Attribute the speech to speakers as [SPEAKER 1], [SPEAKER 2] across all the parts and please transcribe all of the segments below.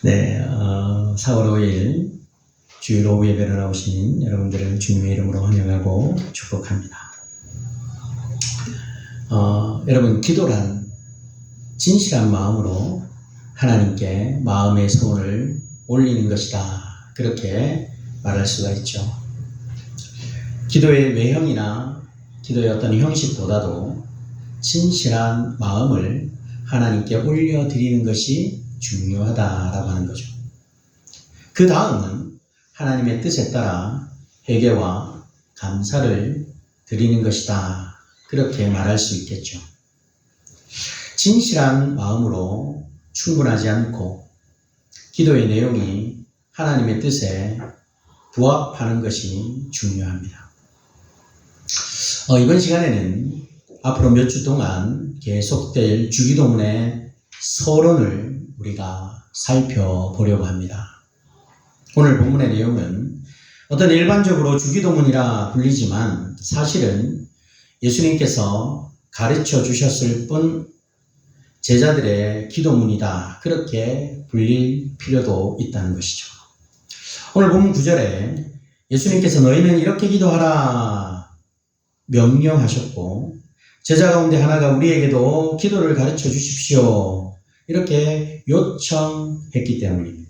[SPEAKER 1] 네, 4월 5일 주일 오후 예배를 나오신 여러분들을 주님의 이름으로 환영하고 축복합니다. 여러분, 기도란 진실한 마음으로 하나님께 마음의 소원을 올리는 것이다. 그렇게 말할 수가 있죠. 기도의 외형이나 기도의 어떤 형식보다도 진실한 마음을 하나님께 올려드리는 것이 중요하다라고 하는 거죠. 그 다음은 하나님의 뜻에 따라 회개와 감사를 드리는 것이다. 그렇게 말할 수 있겠죠. 진실한 마음으로 충분하지 않고 기도의 내용이 하나님의 뜻에 부합하는 것이 중요합니다. 이번 시간에는 앞으로 몇 주 동안 계속될 주기도문의 서론을 우리가 살펴보려고 합니다. 오늘 본문의 내용은 어떤 일반적으로 주기도문이라 불리지만 사실은 예수님께서 가르쳐 주셨을 뿐 제자들의 기도문이다. 그렇게 불릴 필요도 있다는 것이죠. 오늘 본문 9절에 예수님께서 너희는 이렇게 기도하라 명령하셨고 제자 가운데 하나가 우리에게도 기도를 가르쳐 주십시오. 이렇게 요청했기 때문입니다.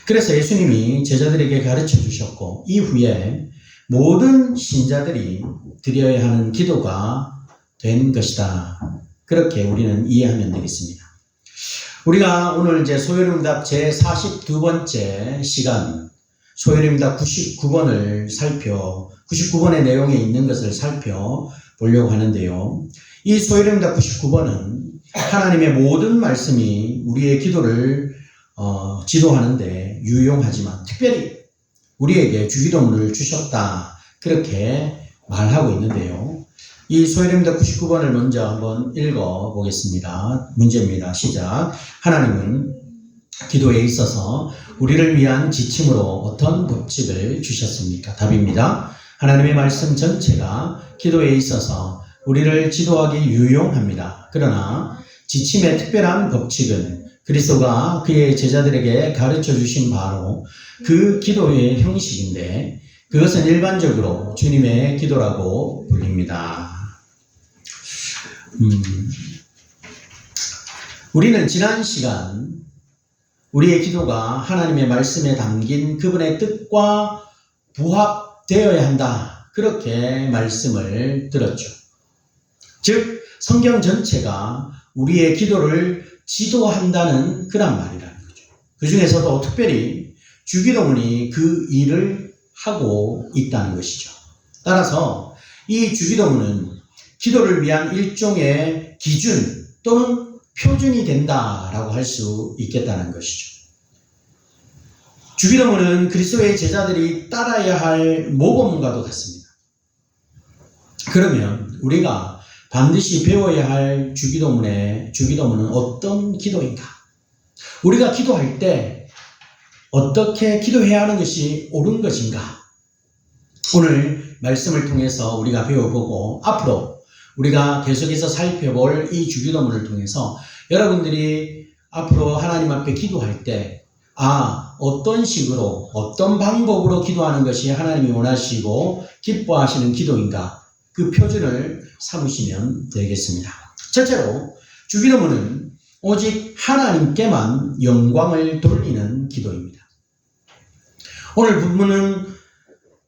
[SPEAKER 1] 그래서 예수님이 제자들에게 가르쳐 주셨고 이후에 모든 신자들이 드려야 하는 기도가 된 것이다. 그렇게 우리는 이해하면 되겠습니다. 우리가 오늘 이제 소요리응답 제42번째 시간 소요리응답 99번을 99번의 내용에 있는 것을 살펴보려고 하는데요. 이 소요리응답 99번은 하나님의 모든 말씀이 우리의 기도를 지도하는데 유용하지만 특별히 우리에게 주기도문을 주셨다. 그렇게 말하고 있는데요. 이 소요리응답 99번을 먼저 한번 읽어보겠습니다. 문제입니다. 시작. 하나님은 기도에 있어서 우리를 위한 지침으로 어떤 법칙을 주셨습니까? 답입니다. 하나님의 말씀 전체가 기도에 있어서 우리를 지도하기 유용합니다. 그러나 지침의 특별한 법칙은 그리스도가 그의 제자들에게 가르쳐 주신 바로 그 기도의 형식인데 그것은 일반적으로 주님의 기도라고 불립니다. 우리는 지난 시간 우리의 기도가 하나님의 말씀에 담긴 그분의 뜻과 부합되어야 한다. 그렇게 말씀을 들었죠. 즉 성경 전체가 우리의 기도를 지도한다는 그런 말이라는 거죠. 그 중에서도 특별히 주기도문이 그 일을 하고 있다는 것이죠. 따라서 이 주기도문은 기도를 위한 일종의 기준 또는 표준이 된다라고 할 수 있겠다는 것이죠. 주기도문은 그리스도의 제자들이 따라야 할 모범과도 같습니다. 그러면 우리가 반드시 배워야 할 주기도문은 어떤 기도인가? 우리가 기도할 때 어떻게 기도해야 하는 것이 옳은 것인가? 오늘 말씀을 통해서 우리가 배워보고 앞으로 우리가 계속해서 살펴볼 이 주기도문을 통해서 여러분들이 앞으로 하나님 앞에 기도할 때 어떤 식으로 어떤 방법으로 기도하는 것이 하나님이 원하시고 기뻐하시는 기도인가? 그 표준을 삼으시면 되겠습니다. 첫째로 주기도문은 오직 하나님께만 영광을 돌리는 기도입니다. 오늘 본문은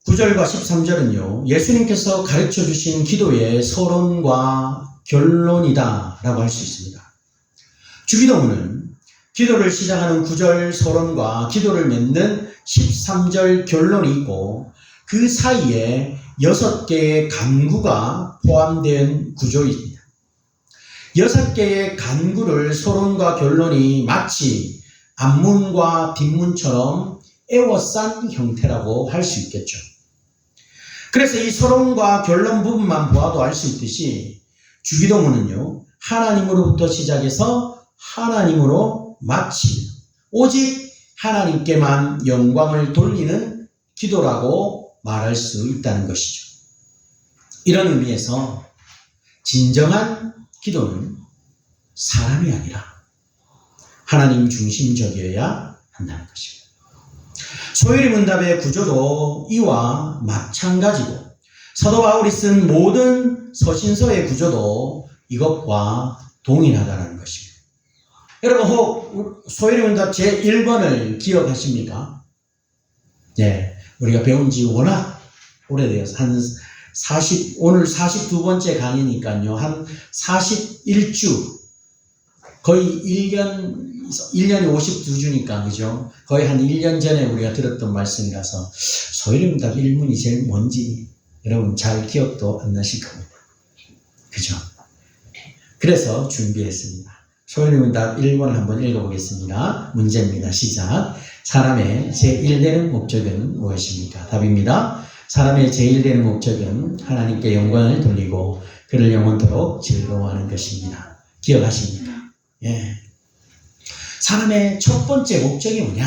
[SPEAKER 1] 9절과 13절은요. 예수님께서 가르쳐 주신 기도의 서론과 결론이다 라고 할 수 있습니다. 주기도문은 기도를 시작하는 9절 서론과 기도를 맺는 13절 결론이 있고 그 사이에 6개의 간구가 포함된 구조입니다. 6개의 간구를 서론과 결론이 마치 앞문과 뒷문처럼 에워싼 형태라고 할 수 있겠죠. 그래서 이 서론과 결론 부분만 보아도 알 수 있듯이 주기도문은요. 하나님으로부터 시작해서 하나님으로 마칩니다. 오직 하나님께만 영광을 돌리는 기도라고 말할 수 있다는 것이죠. 이런 의미에서 진정한 기도는 사람이 아니라 하나님 중심적이어야 한다는 것입니다. 소요리 문답의 구조도 이와 마찬가지고 사도 바울이 쓴 모든 서신서의 구조도 이것과 동일하다는 것입니다. 여러분 혹 소요리 문답 제1번을 기억하십니까? 네, 우리가 배운 지 워낙 오래되어서 오늘 42번째 강의니까요. 한 41주, 거의 1년이 52주니까, 그죠? 거의 한 1년 전에 우리가 들었던 말씀이라서, 소요리 문답 1문이 제일 뭔지, 여러분 잘 기억도 안 나실 겁니다. 그죠? 그래서 준비했습니다. 소요리 문답 1번을 한번 읽어보겠습니다. 문제입니다. 시작. 사람의 제1되는 목적은 무엇입니까? 답입니다. 사람의 제1되는 목적은 하나님께 영광을 돌리고 그를 영원토록 즐거워하는 것입니다. 기억하십니까? 예. 사람의 첫 번째 목적이 뭐냐?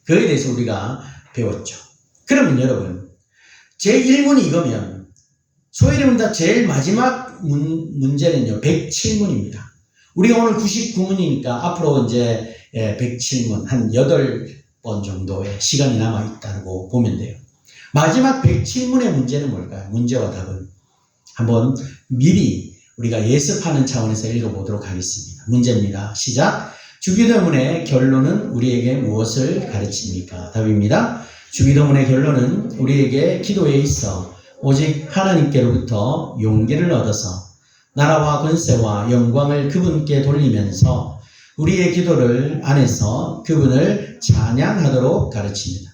[SPEAKER 1] 그에 대해서 우리가 배웠죠. 그러면 여러분, 제1문이 이거면 소요리 문답 제일 마지막 문제는요, 107문입니다. 우리가 오늘 99문이니까 앞으로 이제 107문, 한 8번 정도의 시간이 남아있다고 보면 돼요. 마지막 107문의 문제는 뭘까요? 문제와 답은 한번 미리 우리가 예습하는 차원에서 읽어보도록 하겠습니다. 문제입니다. 시작. 주기도문의 결론은 우리에게 무엇을 가르칩니까? 답입니다. 주기도문의 결론은 우리에게 기도에 있어 오직 하나님께로부터 용기를 얻어서 나라와 권세와 영광을 그분께 돌리면서 우리의 기도를 안에서 그분을 찬양하도록 가르칩니다.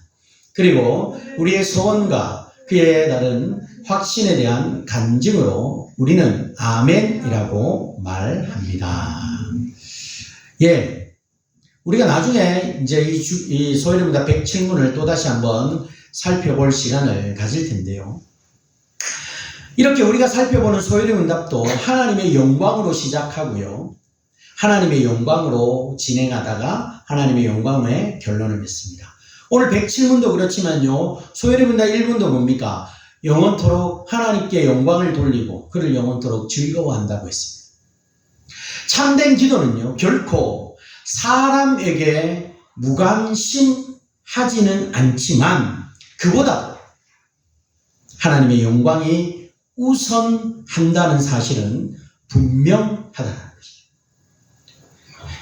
[SPEAKER 1] 그리고 우리의 소원과 그에 따른 확신에 대한 간증으로 우리는 아멘이라고 말합니다. 예. 우리가 나중에 이제 이 소요리 문답 107문을 또다시 한번 살펴볼 시간을 가질 텐데요. 이렇게 우리가 살펴보는 소요리 문답도 하나님의 영광으로 시작하고요. 하나님의 영광으로 진행하다가 하나님의 영광의 결론을 맺습니다. 오늘 107문도 그렇지만요. 소요리 문답 1문도 뭡니까? 영원토록 하나님께 영광을 돌리고 그를 영원토록 즐거워한다고 했습니다. 참된 기도는요. 결코 사람에게 무관심하지는 않지만 그보다 하나님의 영광이 우선한다는 사실은 분명하다는 것이죠.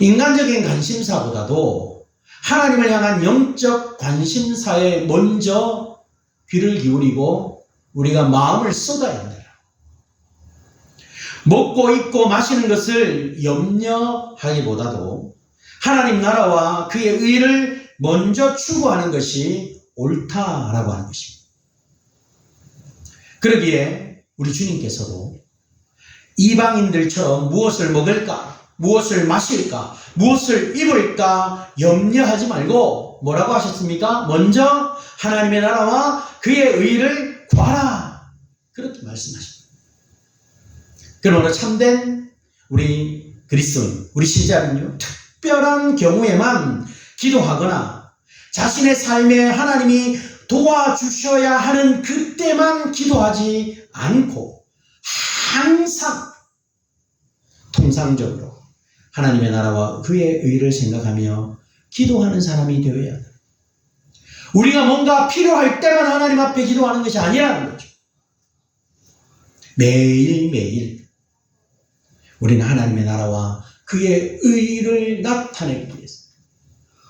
[SPEAKER 1] 인간적인 관심사보다도 하나님을 향한 영적 관심사에 먼저 귀를 기울이고 우리가 마음을 쏟아야 합니다. 먹고 입고 마시는 것을 염려하기보다도 하나님 나라와 그의 의를 먼저 추구하는 것이 옳다라고 하는 것입니다. 그러기에 우리 주님께서도 이방인들처럼 무엇을 먹을까, 무엇을 마실까, 무엇을 입을까 염려하지 말고 뭐라고 하셨습니까? 먼저 하나님의 나라와 그의 의를 구하라. 그렇게 말씀하십니다. 그러나 참된 우리 그리스도인, 우리 신자는요, 특별한 경우에만 기도하거나 자신의 삶에 하나님이 도와주셔야 하는 그때만 기도하지 않고 항상 통상적으로 하나님의 나라와 그의 의를 생각하며 기도하는 사람이 되어야 합니다. 우리가 뭔가 필요할 때만 하나님 앞에 기도하는 것이 아니라는 거죠. 매일매일 우리는 하나님의 나라와 그의 의를 나타내기 위해서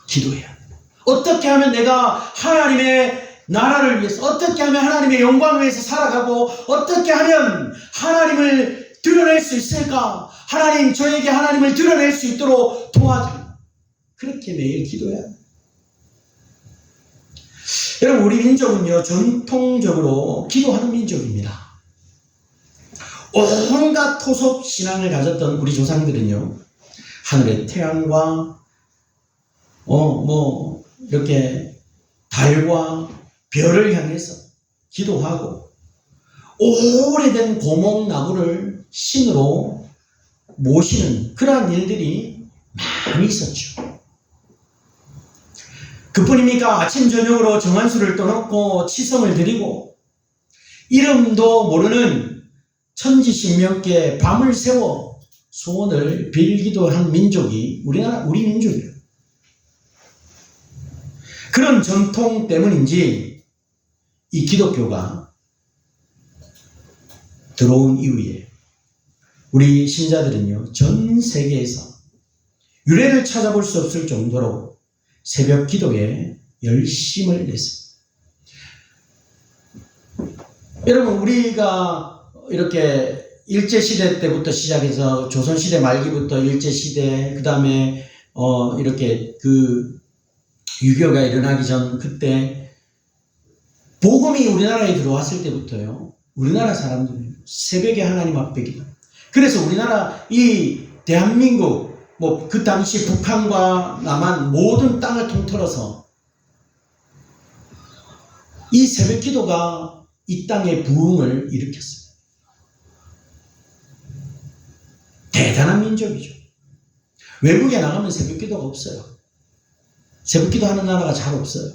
[SPEAKER 1] 기도해야 합니다. 어떻게 하면 내가 하나님의 나라를 위해서, 어떻게 하면 하나님의 영광을 위해서 살아가고 어떻게 하면 하나님을 드러낼 수 있을까? 하나님, 저에게 하나님을 드러낼 수 있도록 도와줍니다. 그렇게 매일 기도해야 합니다. 여러분, 우리 민족은요, 전통적으로 기도하는 민족입니다. 온갖 토속 신앙을 가졌던 우리 조상들은요, 하늘의 태양과 이렇게 달과 별을 향해서 기도하고 오래된 고목나무를 신으로 모시는 그러한 일들이 많이 있었죠. 그뿐입니까? 아침 저녁으로 정한수를 떠놓고 치성을 드리고 이름도 모르는 천지신명께 밤을 새워 소원을 빌기도 한 민족이 우리 민족이에요. 그런 전통 때문인지 이 기독교가 들어온 이후에 우리 신자들은요, 전 세계에서 유래를 찾아볼 수 없을 정도로 새벽 기도에 열심을 냈습니다. 여러분, 우리가 이렇게 일제시대 때부터 시작해서 조선시대 말기부터 일제시대, 그 다음에 이렇게 유교가 일어나기 전 그때 복음이 우리나라에 들어왔을 때부터요, 우리나라 사람들은 새벽에 하나님 앞에 기도. 그래서 우리나라 이 대한민국 그 당시 북한과 남한 모든 땅을 통틀어서 이 새벽 기도가 이 땅의 부흥을 일으켰습니다. 대단한 민족이죠. 외국에 나가면 새벽 기도가 없어요. 새벽 기도 하는 나라가 잘 없어요.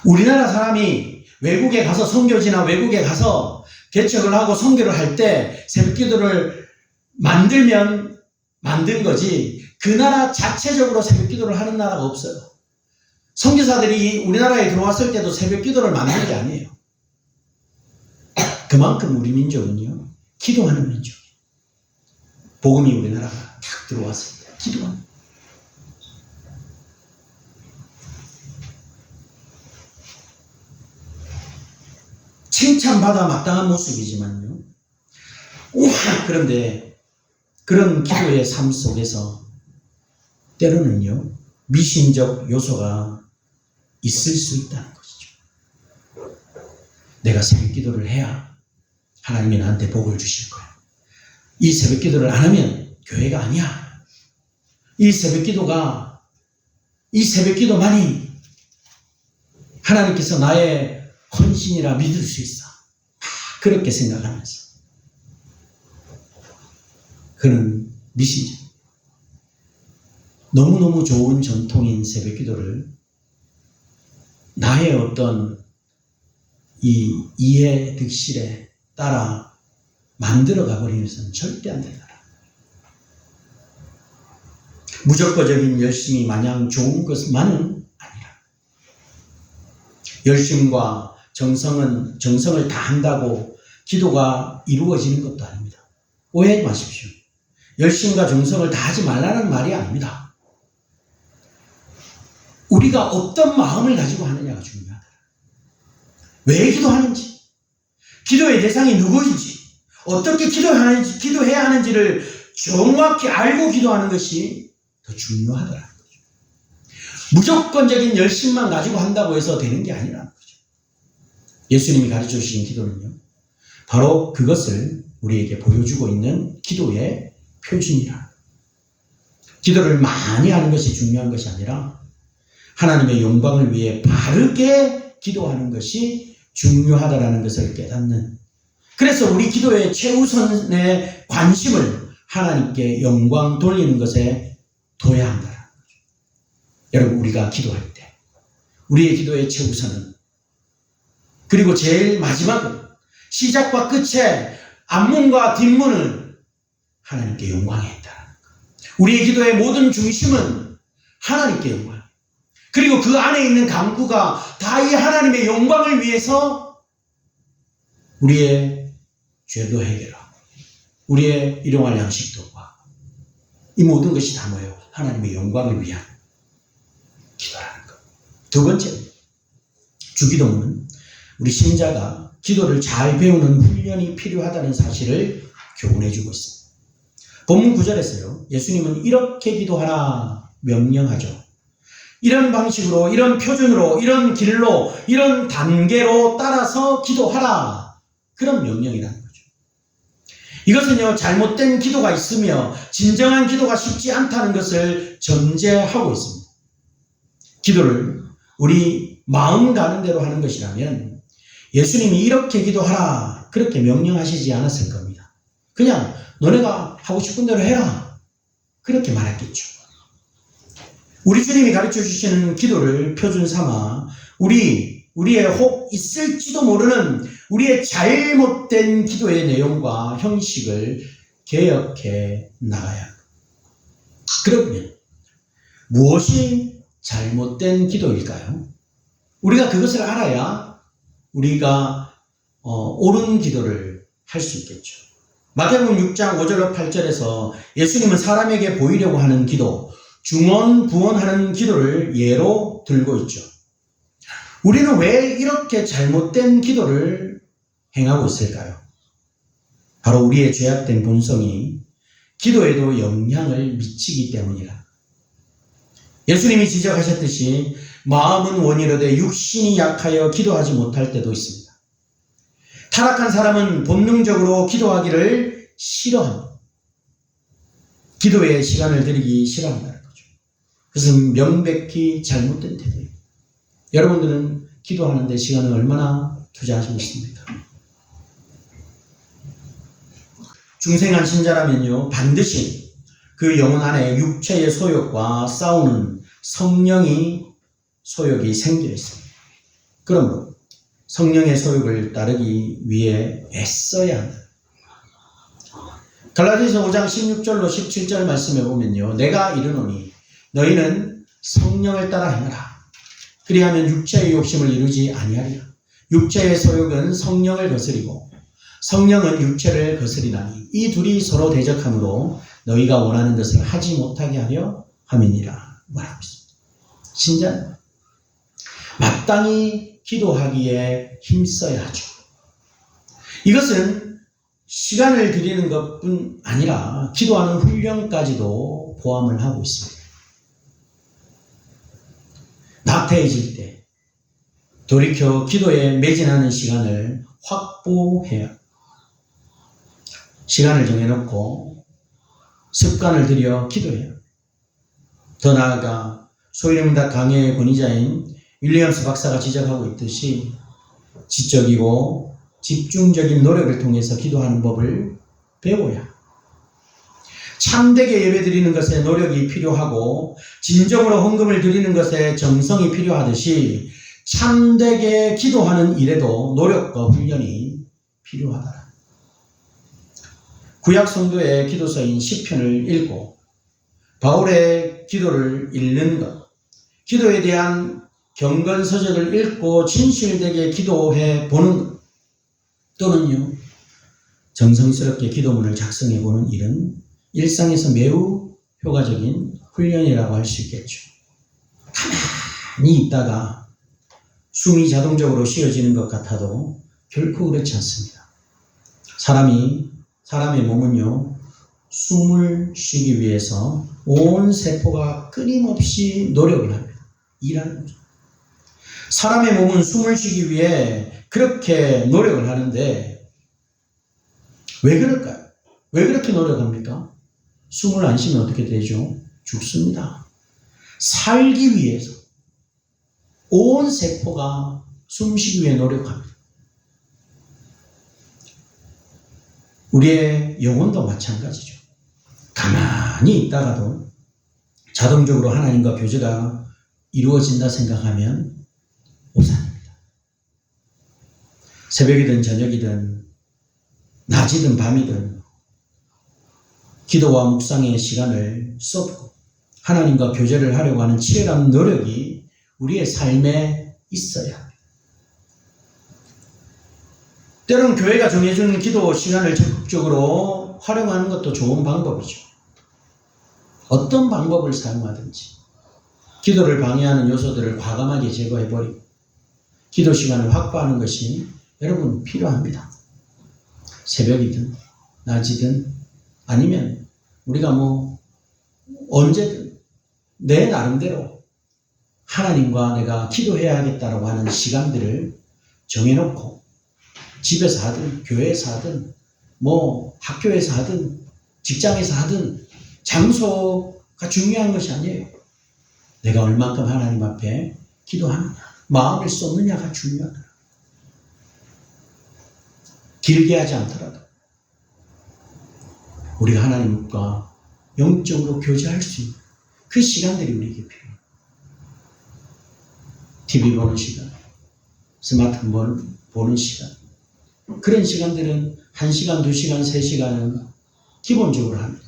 [SPEAKER 1] 우리나라 사람이 외국에 가서 선교지나 외국에 가서 개척을 하고 선교를 할 때 새벽 기도를 만든 거지, 그 나라 자체적으로 새벽 기도를 하는 나라가 없어요. 선교사들이 우리나라에 들어왔을 때도 새벽 기도를 만든 게 아니에요. 그만큼 우리 민족은요, 기도하는 민족. 복음이 우리나라가 딱 들어왔을 때 기도하는. 칭찬받아 마땅한 모습이지만요, 그런데 그런 기도의 삶 속에서 때로는요, 미신적 요소가 있을 수 있다는 것이죠. 내가 새벽 기도를 해야 하나님이 나한테 복을 주실 거야. 이 새벽 기도를 안 하면 교회가 아니야. 이 새벽 기도만이 하나님께서 나의 헌신이라 믿을 수 있어. 그렇게 생각하면서 그는 미신적, 너무너무 좋은 전통인 새벽 기도를 나의 어떤 이 이해 득실에 따라 만들어 가버리면서는 절대 안 된다. 무조건적인 열심이 마냥 좋은 것만은 아니라, 열심과 정성을 다한다고 기도가 이루어지는 것도 아닙니다. 오해하지 마십시오. 열심과 정성을 다하지 말라는 말이 아닙니다. 우리가 어떤 마음을 가지고 하느냐가 중요하다. 왜 기도하는지, 기도의 대상이 누구인지, 어떻게 기도해야 하는지를 정확히 알고 기도하는 것이 더 중요하더라는 거죠. 무조건적인 열심만 가지고 한다고 해서 되는 게 아니라는 거죠. 예수님이 가르쳐 주신 기도는요, 바로 그것을 우리에게 보여주고 있는 기도의 표준이라. 기도를 많이 하는 것이 중요한 것이 아니라 하나님의 영광을 위해 바르게 기도하는 것이 중요하다는 것을 깨닫는, 그래서 우리 기도의 최우선의 관심을 하나님께 영광 돌리는 것에 둬야 한다는 거죠. 여러분, 우리가 기도할 때 우리의 기도의 최우선은, 그리고 제일 마지막은, 시작과 끝에 앞문과 뒷문은 하나님께 영광에 있다는 것. 우리의 기도의 모든 중심은 하나님께 영광, 그리고 그 안에 있는 강구가 다 이 하나님의 영광을 위해서 우리의 죄도 해결하고 우리의 일용할 양식도 구하고, 이 모든 것이 다 뭐예요? 하나님의 영광을 위한 기도라는 것. 두 번째, 주기도문은 우리 신자가 기도를 잘 배우는 훈련이 필요하다는 사실을 교훈해주고 있습니다. 본문 9절에서요, 예수님은 이렇게 기도하라 명령하죠. 이런 방식으로, 이런 표준으로, 이런 길로, 이런 단계로 따라서 기도하라, 그런 명령이라는 거죠. 이것은요, 잘못된 기도가 있으며 진정한 기도가 쉽지 않다는 것을 전제하고 있습니다. 기도를 우리 마음 가는 대로 하는 것이라면 예수님이 이렇게 기도하라 그렇게 명령하시지 않았을 겁니다. 그냥 너네가 하고 싶은 대로 해라 그렇게 말했겠죠. 우리 주님이 가르쳐 주시는 기도를 표준 삼아 우리의 혹 있을지도 모르는 우리의 잘못된 기도의 내용과 형식을 개혁해 나가야 합니다. 그러면 무엇이 잘못된 기도일까요? 우리가 그것을 알아야 우리가 옳은 기도를 할 수 있겠죠. 마태복음 6장 5절로 8절에서 예수님은 사람에게 보이려고 하는 기도, 중언부언하는 기도를 예로 들고 있죠. 우리는 왜 이렇게 잘못된 기도를 행하고 있을까요? 바로 우리의 죄악된 본성이 기도에도 영향을 미치기 때문이라. 예수님이 지적하셨듯이 마음은 원이로되 육신이 약하여 기도하지 못할 때도 있습니다. 타락한 사람은 본능적으로 기도하기를 싫어합니다. 기도에 시간을 들이기 싫어한다는 거죠. 그것은 명백히 잘못된 태도예요. 여러분들은 기도하는데 시간을 얼마나 투자하시고 있습니까? 중생한 신자라면요, 반드시 그 영혼 안에 육체의 소욕과 싸우는 성령의 소욕이 생겨 있습니다. 그러므로 성령의 소욕을 따르기 위해 애써야 한다. 갈라디아서 5장 16절로 17절 말씀해 보면요, 내가 이르노니 너희는 성령을 따라 행하라. 그리하면 육체의 욕심을 이루지 아니하리라. 육체의 소욕은 성령을 거스리고 성령은 육체를 거스리나니 이 둘이 서로 대적하므로 너희가 원하는 것을 하지 못하게 하려 함이니라 말하고 있습니다. 신자는 마땅히 기도하기에 힘써야 하죠. 이것은 시간을 들이는 것뿐 아니라 기도하는 훈련까지도 포함을 하고 있습니다. 나태해질 때 돌이켜 기도에 매진하는 시간을 확보해야 합니다. 시간을 정해놓고 습관을 들여 기도해야 합니다. 더 나아가 소위문학 강해의 권위자인 윌리엄스 박사가 지적하고 있듯이 지적이고 집중적인 노력을 통해서 기도하는 법을 배워야 합니다. 참되게 예배드리는 것에 노력이 필요하고 진정으로 헌금을 드리는 것에 정성이 필요하듯이 참되게 기도하는 일에도 노력과 훈련이 필요하다. 구약 성도의 기도서인 시편을 읽고 바울의 기도를 읽는 것, 기도에 대한 경건서적을 읽고 진실되게 기도해 보는 것, 또는요 정성스럽게 기도문을 작성해 보는 일은 일상에서 매우 효과적인 훈련이라고 할 수 있겠죠. 가만히 있다가 숨이 자동적으로 쉬어지는 것 같아도 결코 그렇지 않습니다. 사람의 몸은요, 숨을 쉬기 위해서 온 세포가 끊임없이 노력을 합니다. 일하는 거죠. 사람의 몸은 숨을 쉬기 위해 그렇게 노력을 하는데 왜 그럴까요? 왜 그렇게 노력합니까? 숨을 안 쉬면 어떻게 되죠? 죽습니다. 살기 위해서 온 세포가 숨쉬기 위해 노력합니다. 우리의 영혼도 마찬가지죠. 가만히 있다가도 자동적으로 하나님과 교제가 이루어진다 생각하면 오산입니다. 새벽이든 저녁이든 낮이든 밤이든 기도와 묵상의 시간을 쏟고 하나님과 교제를 하려고 하는 치열한 노력이 우리의 삶에 있어야 합니다. 때로는 교회가 정해주는 기도 시간을 적극적으로 활용하는 것도 좋은 방법이죠. 어떤 방법을 사용하든지 기도를 방해하는 요소들을 과감하게 제거해버리고 기도 시간을 확보하는 것이 여러분 필요합니다. 새벽이든 낮이든 아니면 우리가 언제든 내 나름대로 하나님과 내가 기도해야겠다라고 하는 시간들을 정해놓고 집에서 하든 교회에서 하든 학교에서 하든 직장에서 하든 장소가 중요한 것이 아니에요. 내가 얼만큼 하나님 앞에 기도하느냐, 마음을 쏟느냐가 중요하다. 길게 하지 않더라도 우리가 하나님과 영적으로 교제할 수 있는 그 시간들이 우리에게 필요해요. TV 보는 시간, 스마트폰 보는 시간, 그런 시간들은 1시간, 2시간, 3시간은 기본적으로 합니다.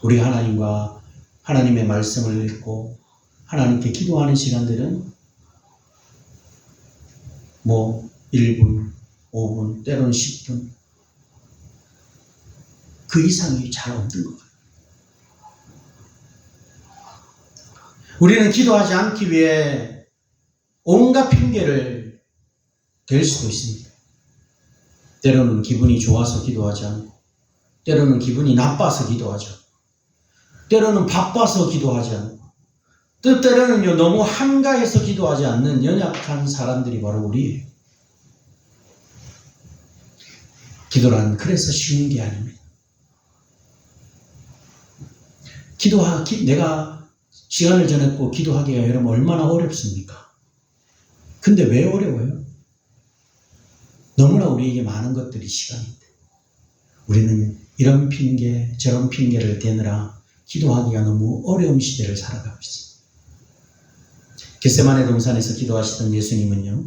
[SPEAKER 1] 우리 하나님과 하나님의 말씀을 읽고 하나님께 기도하는 시간들은 1분, 5분, 때로는 10분 그 이상이 잘 없는 것 같아요. 우리는 기도하지 않기 위해 온갖 핑계를 댈 수도 있습니다. 때로는 기분이 좋아서 기도하지 않고, 때로는 기분이 나빠서 기도하지 않고, 때로는 바빠서 기도하지 않고, 또 때로는요 너무 한가해서 기도하지 않는 연약한 사람들이 바로 우리예요. 기도란 그래서 쉬운 게 아닙니다. 내가 시간을 정했고 기도하기가 여러분 얼마나 어렵습니까? 근데 왜 어려워요? 너무나 우리에게 많은 것들이 시간인데 우리는 이런 핑계 저런 핑계를 대느라 기도하기가 너무 어려운 시대를 살아가고 있습니다. 겟세마네 동산에서 기도하시던 예수님은요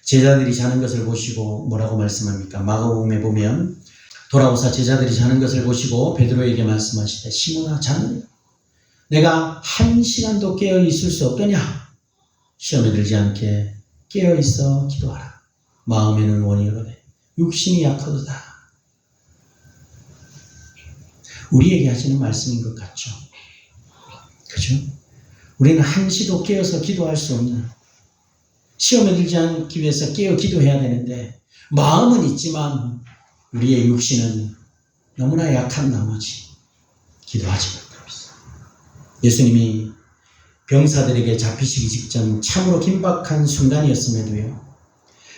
[SPEAKER 1] 제자들이 자는 것을 보시고 뭐라고 말씀합니까? 마가복음에 보면 돌아오사 제자들이 자는 것을 보시고 베드로에게 말씀하시되 시몬아 자느냐? 내가 1시간도 깨어 있을 수 없더냐? 시험에 들지 않게 깨어 있어 기도하라. 마음에는 원이로되 육신이 약하도다. 우리에게 하시는 말씀인 것 같죠? 그죠? 우리는 1시도 깨어서 기도할 수 없는, 시험에 들지 않기 위해서 깨어 기도해야 되는데 마음은 있지만 우리의 육신은 너무나 약한 나머지 기도하지 못하고 있어요. 예수님이 병사들에게 잡히시기 직전 참으로 긴박한 순간이었음에도요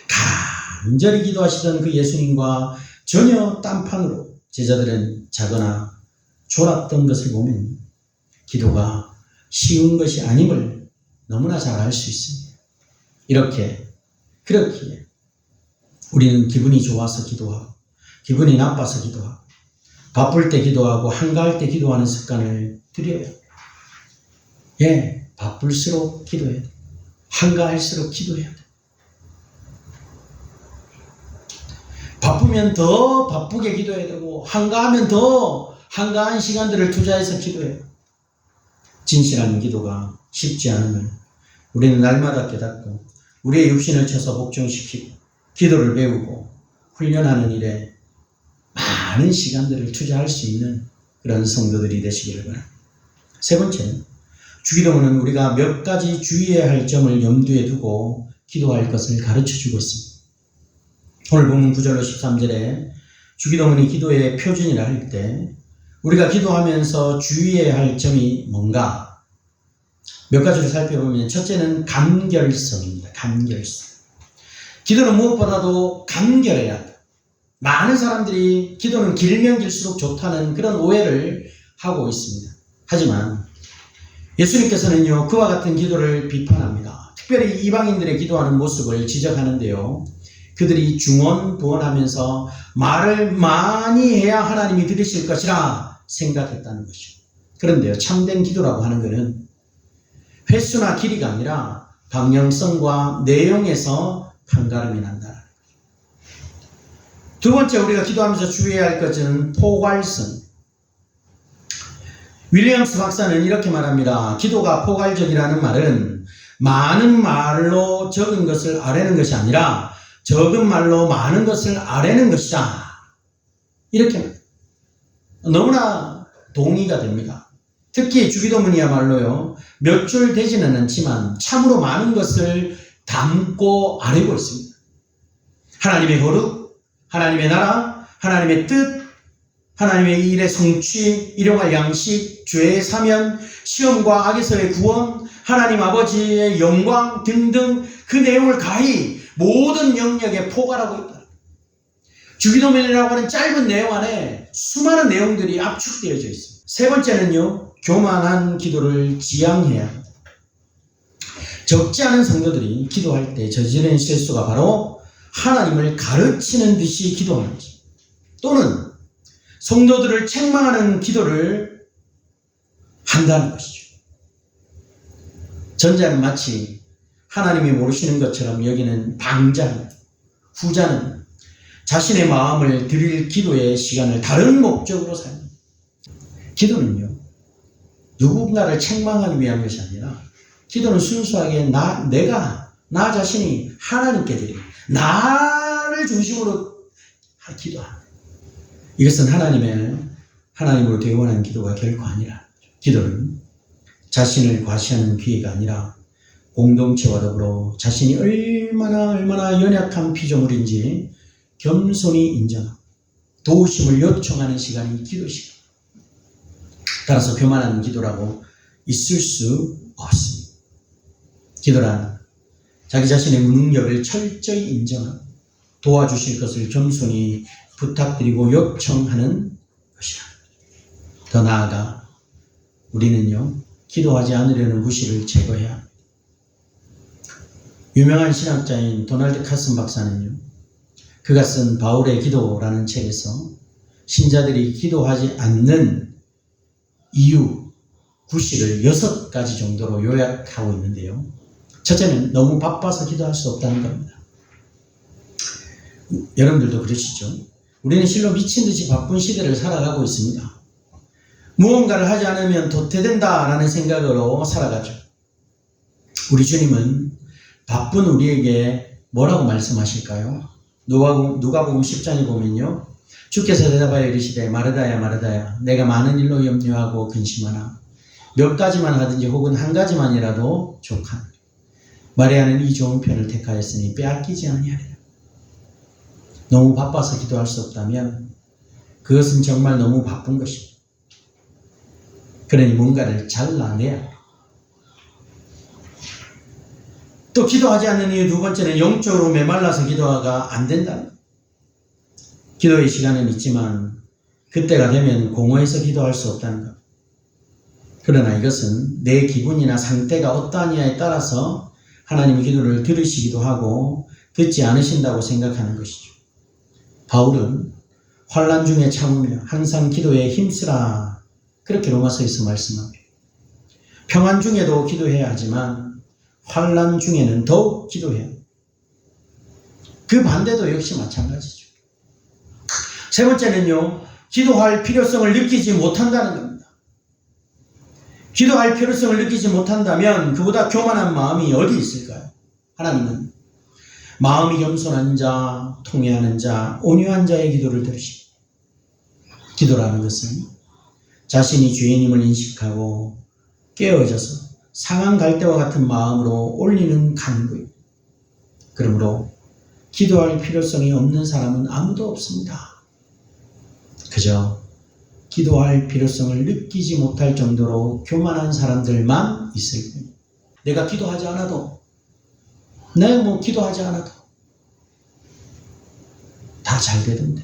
[SPEAKER 1] 간절히 기도하시던 그 예수님과 전혀 딴판으로 제자들은 자거나 졸았던 것을 보면 기도가 쉬운 것이 아님을 너무나 잘 알 수 있습니다. 그렇기에 우리는 기분이 좋아서 기도하고 기분이 나빠서 기도하고 바쁠 때 기도하고 한가할 때 기도하는 습관을 들여야 해요. 바쁠수록 기도해야 돼. 한가할수록 기도해야 돼. 바쁘면 더 바쁘게 기도해야 되고 한가하면 더 한가한 시간들을 투자해서 기도해야 돼. 진실한 기도가 쉽지 않으면 우리는 날마다 깨닫고 우리의 육신을 쳐서 복종시키고 기도를 배우고 훈련하는 일에 많은 시간들을 투자할 수 있는 그런 성도들이 되시기를 바랍니다. 세 번째는 주기도문은 우리가 몇 가지 주의해야 할 점을 염두에 두고 기도할 것을 가르쳐주고 있습니다. 오늘 본문 9절로 13절에 주기도문이 기도의 표준이라 할 때 우리가 기도하면서 주의해야 할 점이 뭔가 몇 가지를 살펴보면 첫째는 간결성입니다. 간결성. 기도는 무엇보다도 간결해야 한다. 많은 사람들이 기도는 길면 길수록 좋다는 그런 오해를 하고 있습니다. 하지만 예수님께서는요 그와 같은 기도를 비판합니다. 특별히 이방인들의 기도하는 모습을 지적하는데요. 그들이 중언부언하면서 말을 많이 해야 하나님이 들으실 것이라 생각했다는 것이죠. 그런데요 참된 기도라고 하는 것은 횟수나 길이가 아니라 방향성과 내용에서 판가름이 난다. 두 번째 우리가 기도하면서 주의해야 할 것은 포괄성. 윌리엄스 박사는 이렇게 말합니다. 기도가 포괄적이라는 말은 많은 말로 적은 것을 아뢰는 것이 아니라 적은 말로 많은 것을 아뢰는 것이다. 이렇게 말합니다. 너무나 동의가 됩니다. 특히 주기도문이야말로요 몇 줄 되지는 않지만 참으로 많은 것을 담고 아뢰고 있습니다. 하나님의 거룩, 하나님의 나라, 하나님의 뜻, 하나님의 일의 성취, 일용할 양식, 죄의 사면, 시험과 악에서의 구원, 하나님 아버지의 영광 등등 그 내용을 가히 모든 영역에 포괄하고 있다. 주기도문이라고 하는 짧은 내용 안에 수많은 내용들이 압축되어져 있습니다. 세 번째는요, 교만한 기도를 지양해야 합니다. 적지 않은 성도들이 기도할 때 저지르는 실수가 바로 하나님을 가르치는 듯이 기도하는 것입니다. 또는 성도들을 책망하는 기도를 한다는 것이죠. 전자는 마치 하나님이 모르시는 것처럼 여기는 방자입니다. 후자는 자신의 마음을 드릴 기도의 시간을 다른 목적으로 사용합니다. 기도는요, 누군가를 책망하기 위한 것이 아니라 기도는 순수하게 나 자신이 하나님께 드리는 나를 중심으로 기도합니다. 이것은 하나님으로 대원하는 기도가 결코 아니라 기도는 자신을 과시하는 기회가 아니라 공동체와 더불어 자신이 얼마나 연약한 피조물인지 겸손히 인정하고 도우심을 요청하는 시간이 기도 시간. 따라서 교만한 기도라고 있을 수 없습니다. 기도란 자기 자신의 무능력을 철저히 인정하고 도와주실 것을 겸손히 부탁드리고 요청하는 것이다. 더 나아가 우리는요, 기도하지 않으려는 무시를 제거해야 합니다. 유명한 신학자인 도널드 카슨 박사는요, 그가 쓴 바울의 기도라는 책에서 신자들이 기도하지 않는 이유, 구실을 6가지 정도로 요약하고 있는데요. 첫째는 너무 바빠서 기도할 수 없다는 겁니다. 여러분들도 그러시죠? 우리는 실로 미친 듯이 바쁜 시대를 살아가고 있습니다. 무언가를 하지 않으면 도태된다라는 생각으로 살아가죠. 우리 주님은 바쁜 우리에게 뭐라고 말씀하실까요? 누가복음 10장에 보면요, 주께서 대답하여 이르시되 마르다야 마르다야 내가 많은 일로 염려하고 근심하나 몇 가지만 하든지 혹은 한 가지만이라도 족하노니 마리아는 이 좋은 편을 택하였으니 빼앗기지 아니하리라. 너무 바빠서 기도할 수 없다면 그것은 정말 너무 바쁜 것입니다. 그러니 뭔가를 잘라내야 합니다. 또 기도하지 않는 이유 두 번째는 영적으로 메말라서 기도가 안 된다. 기도의 시간은 있지만 그때가 되면 공허해서 기도할 수 없다는 것. 그러나 이것은 내 기분이나 상태가 어떠하냐에 따라서 하나님의 기도를 들으시기도 하고 듣지 않으신다고 생각하는 것이죠. 바울은 환난 중에 참으며 항상 기도에 힘쓰라, 그렇게 로마서에서 말씀합니다. 평안 중에도 기도해야 하지만 환난 중에는 더욱 기도해야 합니다. 그 반대도 역시 마찬가지죠. 세 번째는요, 기도할 필요성을 느끼지 못한다는 겁니다. 기도할 필요성을 느끼지 못한다면 그보다 교만한 마음이 어디 있을까요? 하나님은 마음이 겸손한 자, 통회하는 자, 온유한 자의 기도를 들으십니다. 기도라는 것은 자신이 죄인임을 인식하고 깨어져서 상한 갈대와 같은 마음으로 올리는 간구입니다. 그러므로 기도할 필요성이 없는 사람은 아무도 없습니다. 그저 기도할 필요성을 느끼지 못할 정도로 교만한 사람들만 있을 뿐입니다. 내가 기도하지 않아도, 내가 기도하지 않아도 다 잘 되던데,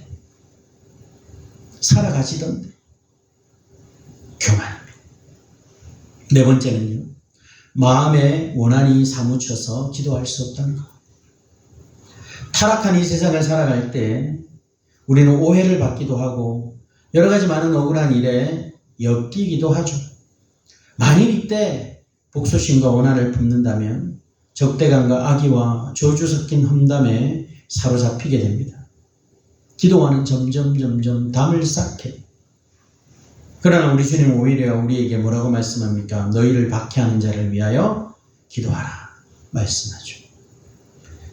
[SPEAKER 1] 살아가지던데. 교만입니다. 네 번째는요, 마음에 원한이 사무쳐서 기도할 수 없다는 것. 타락한 이 세상을 살아갈 때 우리는 오해를 받기도 하고 여러 가지 많은 억울한 일에 엮이기도 하죠. 만일 이때 복수심과 원한을 품는다면 적대감과 악의와 저주 섞인 험담에 사로잡히게 됩니다. 기도와는 점점 담을 쌓게. 그러나 우리 주님은 오히려 우리에게 뭐라고 말씀합니까? 너희를 박해하는 자를 위하여 기도하라 말씀하죠.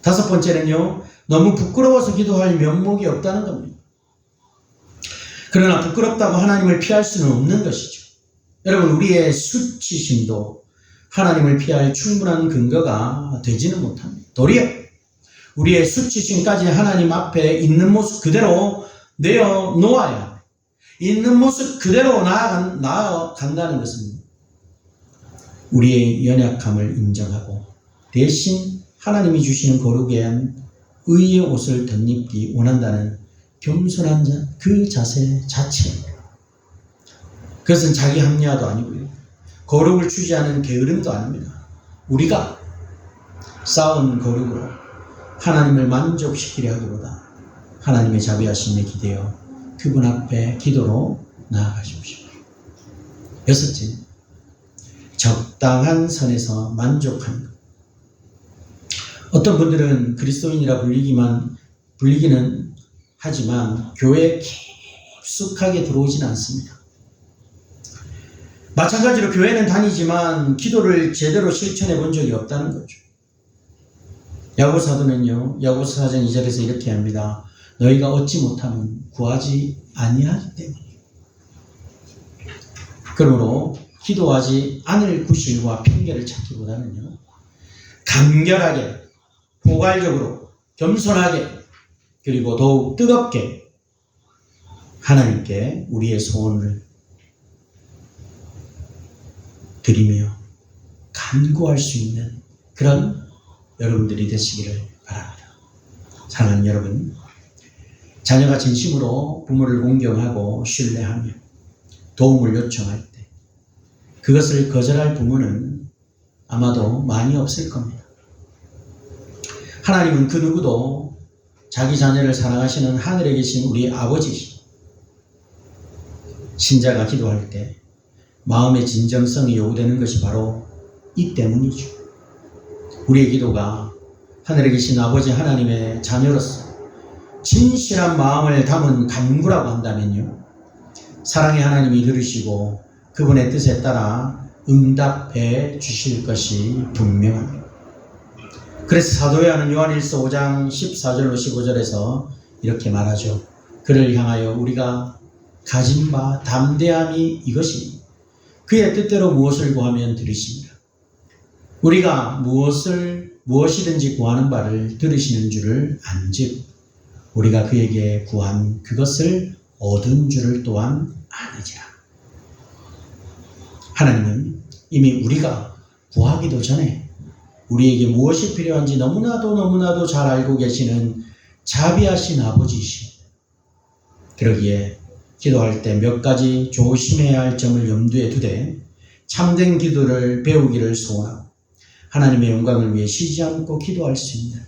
[SPEAKER 1] 다섯 번째는요, 너무 부끄러워서 기도할 면목이 없다는 겁니다. 그러나 부끄럽다고 하나님을 피할 수는 없는 것이죠. 여러분, 우리의 수치심도 하나님을 피할 충분한 근거가 되지는 못합니다. 도리어 우리의 수치심까지 하나님 앞에 있는 모습 그대로 내어놓아야 합니다. 있는 모습 그대로 나아간다는 것은 우리의 연약함을 인정하고 대신 하나님이 주시는 거룩한 의의 옷을 덧입기 원한다는 겸손한 그 자세 자체입니다. 그것은 자기 합리화도 아니고요, 거룩을 취재하는 게으름도 아닙니다. 우리가 쌓은 거룩으로 하나님을 만족시키려 하기보다 하나님의 자비하심에 기대어 그분 앞에 기도로 나아가십시오. 여섯째, 적당한 선에서 만족하는 것. 어떤 분들은 그리스도인이라 불리기는 하지만 교회에 깊숙하게 들어오진 않습니다. 마찬가지로 교회는 다니지만 기도를 제대로 실천해 본 적이 없다는 거죠. 야고보 사도는요, 야고보서 4장 2절에서 이렇게 합니다. 너희가 얻지 못하면 구하지 아니하기 때문이에요. 그러므로 기도하지 않을 구실과 핑계를 찾기보다는요, 간결하게, 포괄적으로, 겸손하게, 그리고 더욱 뜨겁게 하나님께 우리의 소원을 드리며 간구할 수 있는 그런 여러분들이 되시기를 바랍니다. 사랑하는 여러분, 자녀가 진심으로 부모를 공경하고 신뢰하며 도움을 요청할 때 그것을 거절할 부모는 아마도 많이 없을 겁니다. 하나님은 그 누구도 자기 자녀를 사랑하시는 하늘에 계신 우리 아버지시. 신자가 기도할 때 마음의 진정성이 요구되는 것이 바로 이 때문이죠. 우리의 기도가 하늘에 계신 아버지 하나님의 자녀로서 진실한 마음을 담은 간구라고 한다면요, 사랑의 하나님이 들으시고 그분의 뜻에 따라 응답해 주실 것이 분명합니다. 그래서 사도 요한은 요한일서 5장 14절로 15절에서 이렇게 말하죠. 그를 향하여 우리가 가진 바 담대함이 이것이니 그의 뜻대로 무엇을 구하면 들으십니다. 우리가 무엇이든지 구하는 바를 들으시는 줄을 안즉 우리가 그에게 구한 그것을 얻은 줄을 또한 아느니라. 하나님은 이미 우리가 구하기도 전에 우리에게 무엇이 필요한지 너무나도 잘 알고 계시는 자비하신 아버지이십니다. 그러기에 기도할 때 몇 가지 조심해야 할 점을 염두에 두되 참된 기도를 배우기를 소원하고 하나님의 영광을 위해 쉬지 않고 기도할 수 있는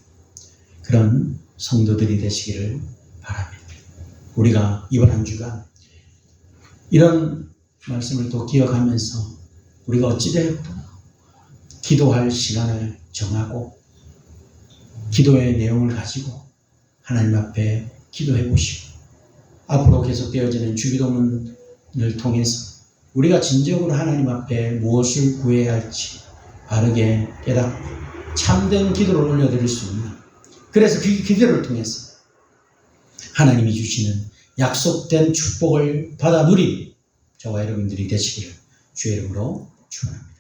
[SPEAKER 1] 그런 성도들이 되시기를 바랍니다. 우리가 이번 한 주간 이런 말씀을 또 기억하면서 우리가 어찌되었든 기도할 시간을 정하고 기도의 내용을 가지고 하나님 앞에 기도해 보시고 앞으로 계속되어지는 주기도문을 통해서 우리가 진정으로 하나님 앞에 무엇을 구해야 할지 바르게 깨닫고 참된 기도를 올려드릴 수 있는, 그래서 그 기도를 통해서 하나님이 주시는 약속된 축복을 받아 누린 저와 여러분들이 되시기를 주의 이름으로 축원합니다.